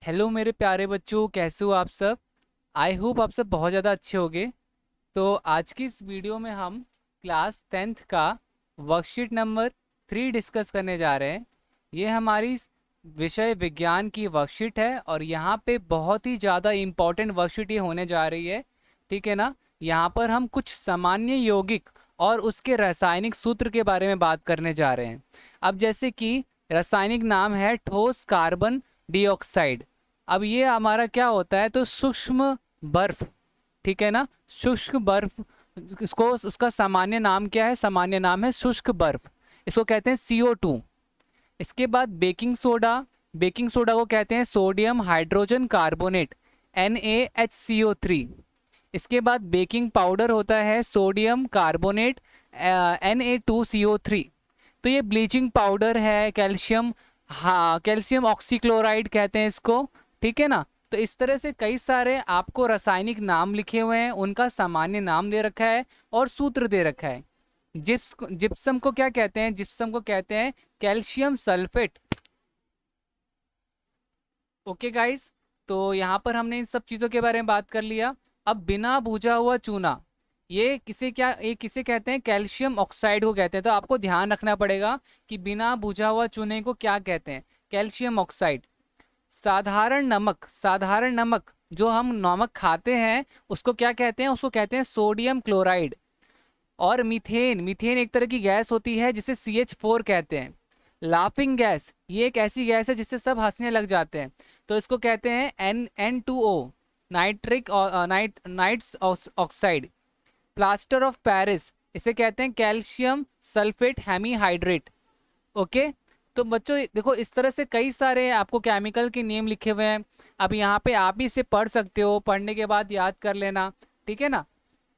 Hello मेरे प्यारे बच्चों, कैसे हो आप सब। आई होप आप सब बहुत ज़्यादा अच्छे होंगे। तो आज की इस वीडियो में हम क्लास 10th का वर्कशीट नंबर 3 डिस्कस करने जा रहे हैं। ये हमारी विषय विज्ञान की वर्कशीट है और यहाँ पे बहुत ही ज़्यादा इम्पॉर्टेंट वर्कशीट ये होने जा रही है। ठीक है ना। यहाँ पर हम कुछ सामान्य यौगिक और उसके रासायनिक सूत्र के बारे में बात करने जा रहे हैं। अब जैसे कि रासायनिक नाम है ठोस कार्बन डाइऑक्साइड। अब ये हमारा क्या होता है, तो सूक्ष्म बर्फ। ठीक है ना, शुष्क बर्फ। इसको उसका सामान्य नाम क्या है, सामान्य नाम है शुष्क बर्फ। इसको कहते हैं CO2। इसके बाद बेकिंग सोडा। बेकिंग सोडा को कहते हैं सोडियम हाइड्रोजन कार्बोनेट NaHCO3। इसके बाद बेकिंग पाउडर होता है सोडियम कार्बोनेट Na2CO3। तो ये ब्लीचिंग पाउडर है कैल्शियम, हाँ कैल्शियम ऑक्सीक्लोराइड कहते हैं इसको। ठीक है ना। तो इस तरह से कई सारे आपको रासायनिक नाम लिखे हुए हैं, उनका सामान्य नाम दे रखा है और सूत्र दे रखा है। जिप्सम को क्या कहते हैं, जिप्सम को कहते हैं कैल्शियम सल्फेट। Okay guys. तो यहाँ पर हमने इन सब चीज़ों के बारे में बात कर लिया। अब बिना बुझा हुआ चूना, ये किसे कहते हैं, कैल्शियम ऑक्साइड को कहते हैं। तो आपको ध्यान रखना पड़ेगा कि बिना बुझा हुआ चूने को क्या कहते हैं, कैल्शियम ऑक्साइड। साधारण नमक, साधारण नमक जो हम नमक खाते हैं उसको क्या कहते हैं, उसको कहते हैं सोडियम क्लोराइड। और मीथेन, मीथेन एक तरह की गैस होती है जिसे CH4 कहते हैं। लाफिंग गैस, ये एक ऐसी गैस है जिससे सब हंसने लग जाते हैं, तो इसको कहते हैं N2O, nitric nights oxide. Plaster of Paris, इसे कहते हैं कैल्शियम सल्फेट हेमीहाइड्रेट। ओके। तो बच्चों देखो, इस तरह से कई सारे आपको केमिकल के नेम लिखे हुए हैं। अब यहाँ पे आप भी इसे पढ़ सकते हो, पढ़ने के बाद याद कर लेना। ठीक है ना।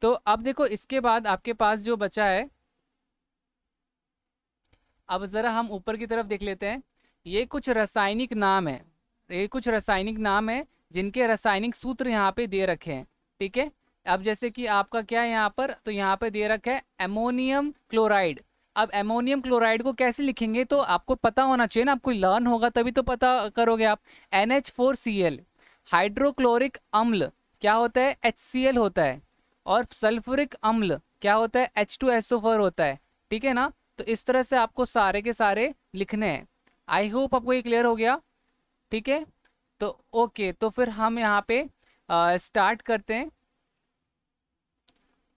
तो अब देखो, इसके बाद आपके पास जो बचा है, अब ज़रा हम ऊपर की तरफ देख लेते हैं। ये कुछ रासायनिक नाम है, ये कुछ रासायनिक नाम है जिनके रासायनिक सूत्र यहाँ पे दे रखे हैं। ठीक है। अब जैसे कि आपका क्या है यहाँ पर, तो यहाँ पे दे रखा है अमोनियम क्लोराइड। अब अमोनियम क्लोराइड को कैसे लिखेंगे, तो आपको पता होना चाहिए ना, आपको लर्न होगा तभी तो पता करोगे आप। NH4Cl। हाइड्रोक्लोरिक अम्ल क्या होता है, HCl होता है। और सल्फ्यूरिक अम्ल क्या होता है, H2SO4 होता है। ठीक है ना। तो इस तरह से आपको सारे के सारे लिखने हैं। आई होप आपको ये क्लियर हो गया। ठीक है। तो ओके, तो फिर हम यहाँ पे स्टार्ट करते हैं।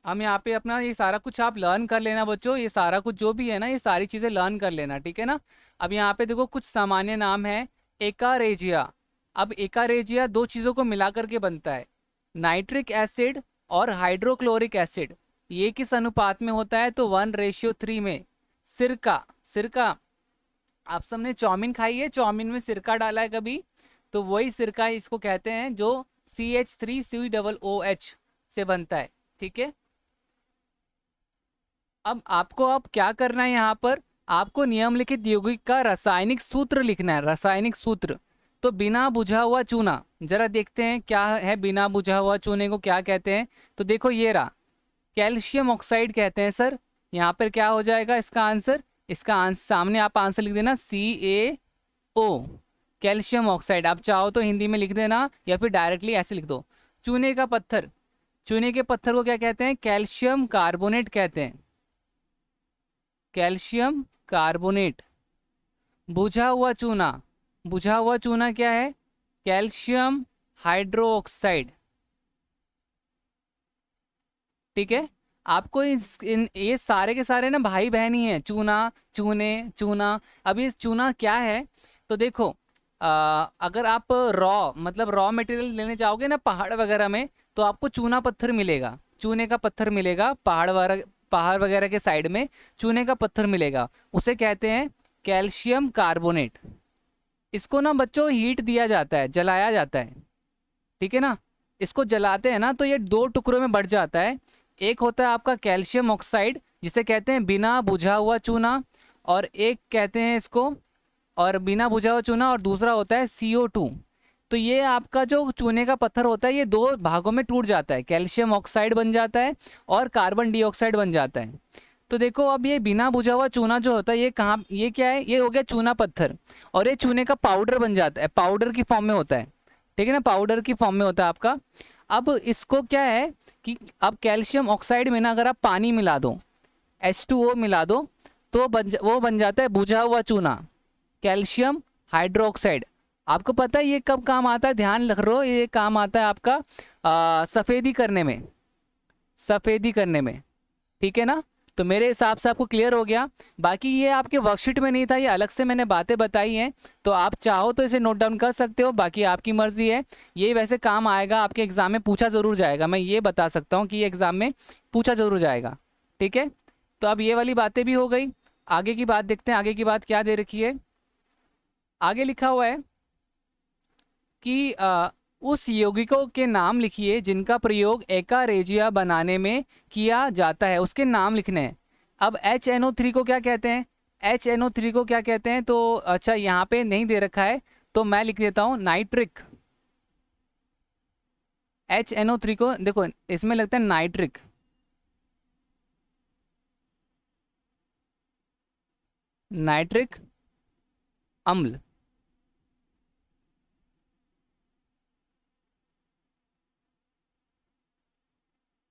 हम यहाँ पे अपना ये सारा कुछ आप लर्न कर लेना बच्चों, ये सारा कुछ जो भी है ना, ये सारी चीज़ें लर्न कर लेना। ठीक है ना। अब यहाँ पे देखो कुछ सामान्य नाम है। एकारेजिया। अब एकारेजिया दो चीज़ों को मिला करके बनता है, नाइट्रिक एसिड और हाइड्रोक्लोरिक एसिड। ये किस अनुपात में होता है, तो 1:3 में। सिरका, सिरका, आप सबने चाउमीन खाई है, चाउमीन में सिरका डाला है कभी, तो वही सिरका इसको कहते हैं जो CH3COOH से बनता है। ठीक है। अब क्या करना है यहाँ पर, आपको निम्नलिखित यौगिक का रासायनिक सूत्र लिखना है, रासायनिक सूत्र। तो बिना बुझा हुआ चूना, जरा देखते हैं क्या है बिना बुझा हुआ चूने को क्या कहते हैं। तो देखो ये रहा, कैल्शियम ऑक्साइड कहते हैं सर। यहाँ पर क्या हो जाएगा इसका आंसर, इसका आंसर सामने आप आंसर लिख देना CaO, कैल्शियम ऑक्साइड। आप चाहो तो हिंदी में लिख देना या फिर डायरेक्टली ऐसे लिख दो। चूने का पत्थर, चूने के पत्थर को क्या कहते हैं, कैल्शियम कार्बोनेट कहते हैं, कैल्शियम कार्बोनेट। बुझा हुआ चूना, बुझा हुआ चूना क्या है, कैल्शियम हाइड्रोक्साइड। ठीक है। आपको ये सारे के सारे ना भाई बहन ही हैं, चूना, चूने, चूना। अब ये चूना क्या है, तो देखो अगर आप मतलब रॉ मटेरियल लेने जाओगे ना पहाड़ वगैरह में, तो आपको चूना पत्थर मिलेगा, चूने का पत्थर मिलेगा पहाड़ वगैरह के साइड में चूने का पत्थर मिलेगा, उसे कहते हैं कैल्शियम कार्बोनेट। इसको ना बच्चों हीट दिया जाता है, जलाया जाता है। ठीक है ना। इसको जलाते हैं ना तो ये दो टुकड़ों में बढ़ जाता है। एक होता है आपका कैल्शियम ऑक्साइड जिसे कहते हैं बिना बुझा हुआ चूना, और एक कहते हैं इसको, और बिना बुझा हुआ चूना, और दूसरा होता है CO2। तो ये आपका जो चूने का पत्थर होता है ये दो भागों में टूट जाता है, कैल्शियम ऑक्साइड बन जाता है और कार्बन डाइऑक्साइड बन जाता है। तो देखो अब ये बिना बुझा हुआ चूना जो होता है ये कहाँ, ये क्या है, ये हो गया चूना पत्थर, और ये चूने का पाउडर बन जाता है, पाउडर की फॉर्म में होता है। ठीक है ना, पाउडर की फॉर्म में होता है आपका। अब इसको क्या है कि अब कैल्शियम ऑक्साइड में ना अगर आप पानी मिला दो, H2O मिला दो, तो वो बन जाता है बुझा हुआ चूना, कैल्शियम हाइड्रोक्साइड। आपको पता है ये कब काम आता है, ध्यान रख लो, ये काम आता है आपका सफ़ेदी करने में, सफ़ेदी करने में। ठीक है ना, तो मेरे हिसाब से आपको क्लियर हो गया। बाकी ये आपके वर्कशीट में नहीं था, ये अलग से मैंने बातें बताई हैं, तो आप चाहो तो इसे नोट डाउन कर सकते हो, बाकी आपकी मर्जी है। ये वैसे काम आएगा आपके एग्जाम में, पूछा ज़रूर जाएगा, मैं ये बता सकता हूँ कि ये एग्जाम में पूछा ज़रूर जाएगा। ठीक है, तो अब ये वाली बातें भी हो गई, आगे की बात देखते हैं। आगे की बात क्या दे रखी है, आगे लिखा हुआ है कि उस यौगिकों के नाम लिखिए जिनका प्रयोग एकारेजिया बनाने में किया जाता है, उसके नाम लिखने हैं। अब HNO3 को क्या कहते हैं, HNO3 को क्या कहते हैं, तो अच्छा यहाँ पे नहीं दे रखा है, तो मैं लिख देता हूँ नाइट्रिक। HNO3 को देखो इसमें लगता है नाइट्रिक, नाइट्रिक अम्ल।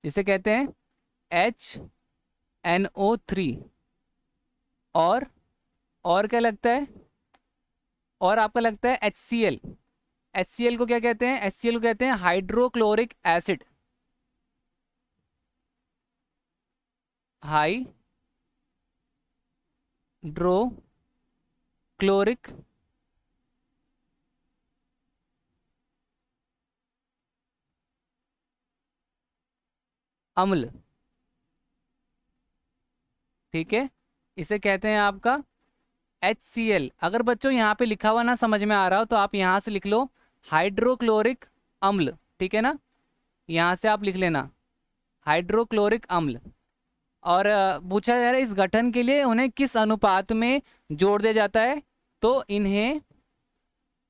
जिसे कहते हैं HNO3। और और क्या लगता है, और आपका लगता है HCl। HCl को क्या कहते हैं, HCl को कहते हैं हाइड्रोक्लोरिक एसिड, हाइड्रोक्लोरिक अम्ल। ठीक है, इसे कहते हैं आपका HCl। अगर बच्चों यहाँ पे लिखा हुआ ना समझ में आ रहा हो तो आप यहाँ से लिख लो हाइड्रोक्लोरिक अम्ल। ठीक है ना, यहाँ से आप लिख लेना हाइड्रोक्लोरिक अम्ल। और पूछा जा रहा है इस गठन के लिए उन्हें किस अनुपात में जोड़ दिया जाता है, तो इन्हें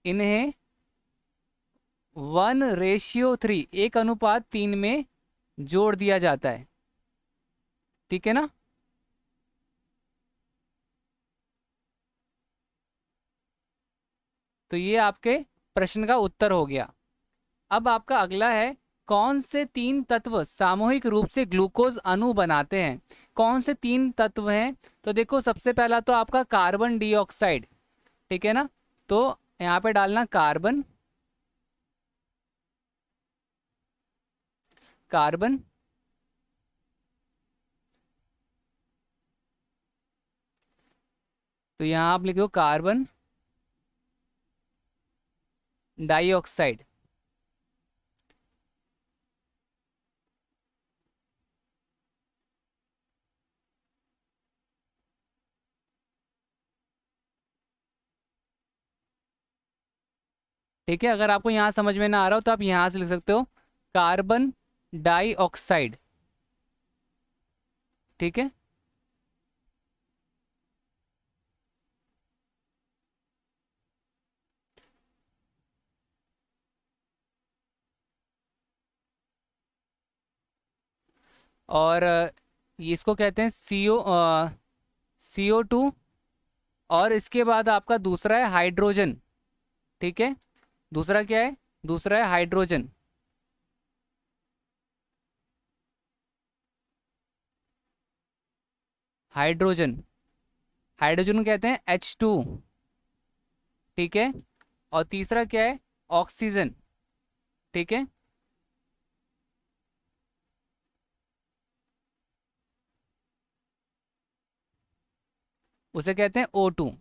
इन्हें 1:3, 1:3 में जोड़ दिया जाता है। ठीक है ना, तो ये आपके प्रश्न का उत्तर हो गया। अब आपका अगला है, कौन से 3 तत्व सामूहिक रूप से ग्लूकोज अणु बनाते हैं, कौन से 3 तत्व हैं, तो देखो सबसे पहला तो आपका कार्बन डाइऑक्साइड। ठीक है ना, तो यहाँ पे डालना कार्बन, कार्बन। तो यहाँ आप लिख दो कार्बन डाइऑक्साइड। ठीक है, अगर आपको यहाँ समझ में ना आ रहा हो तो आप यहाँ से लिख सकते हो कार्बन डाइऑक्साइड। ठीक है, और इसको कहते हैं CO2। और इसके बाद आपका दूसरा है हाइड्रोजन। ठीक है, दूसरा क्या है, दूसरा है हाइड्रोजन। हाइड्रोजन, हाइड्रोजन को कहते हैं H2। ठीक है, और तीसरा क्या है, ऑक्सीजन। ठीक है, उसे कहते हैं O2।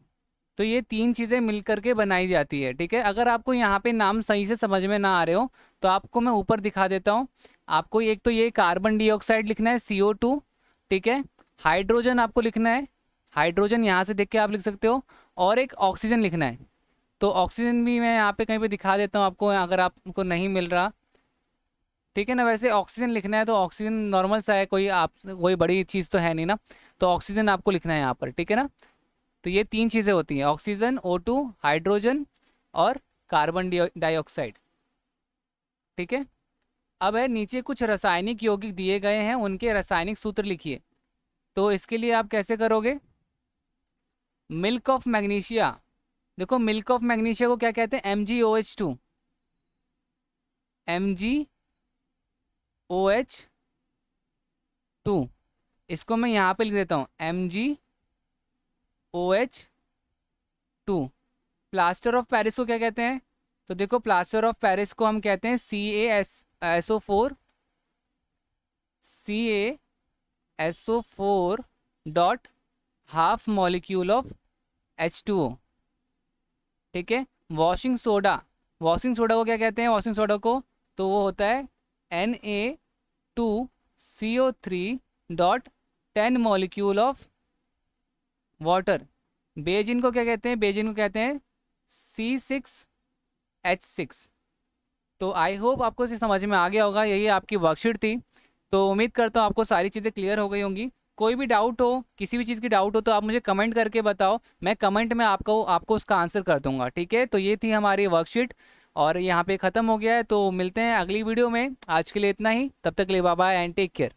तो ये 3 चीज़ें मिलकर के बनाई जाती है। ठीक है, अगर आपको यहाँ पे नाम सही से समझ में ना आ रहे हो तो आपको मैं ऊपर दिखा देता हूँ। आपको एक तो ये कार्बन डाइऑक्साइड लिखना है CO2। ठीक है, हाइड्रोजन आपको लिखना है, हाइड्रोजन यहाँ से देख के आप लिख सकते हो, और एक ऑक्सीजन लिखना है। तो ऑक्सीजन भी मैं यहाँ पे कहीं पे दिखा देता हूँ आपको, अगर आपको नहीं मिल रहा। ठीक है ना, वैसे ऑक्सीजन लिखना है तो ऑक्सीजन नॉर्मल सा है, कोई बड़ी चीज़ तो है नहीं ना, तो ऑक्सीजन आपको लिखना है यहाँ पर। ठीक है ना, तो ये 3 चीज़ें होती हैं, ऑक्सीजन, O2, हाइड्रोजन और कार्बन डाइऑक्साइड। ठीक है, अब है नीचे कुछ रासायनिक यौगिक दिए गए हैं, उनके रासायनिक सूत्र लिखिए। तो इसके लिए आप कैसे करोगे, मिल्क ऑफ मैग्नीशिया। देखो मिल्क ऑफ मैग्नीशिया को क्या कहते हैं, MgOH2। MgOH2, इसको मैं यहाँ पे लिख देता हूँ MgOH2। प्लास्टर ऑफ पेरिस को क्या कहते हैं? तो देखो, प्लास्टर ऑफ पेरिस को हम कहते हैं CaSO4, CaSO4 dot half molecule of H2O। ठीक है। वॉशिंग सोडा, वॉशिंग सोडा को क्या कहते हैं? वॉशिंग सोडा को, तो वो होता है Na2CO3 dot 10 molecule of water. Basin को क्या कहते हैं? बेजिन को कहते हैं C6H6। तो आई होप आपको इसे समझ में आ गया होगा। यही आपकी वर्कशीट थी। तो उम्मीद करता हूँ आपको सारी चीज़ें क्लियर हो गई होंगी। कोई भी डाउट हो, किसी भी चीज़ की डाउट हो, तो आप मुझे कमेंट करके बताओ। मैं कमेंट में आपको उसका आंसर कर दूंगा। ठीक है। तो ये थी हमारी वर्कशीट और यहाँ पे ख़त्म हो गया है। तो मिलते हैं अगली वीडियो में। आज के लिए इतना ही। तब तक के लिए bye bye and take care.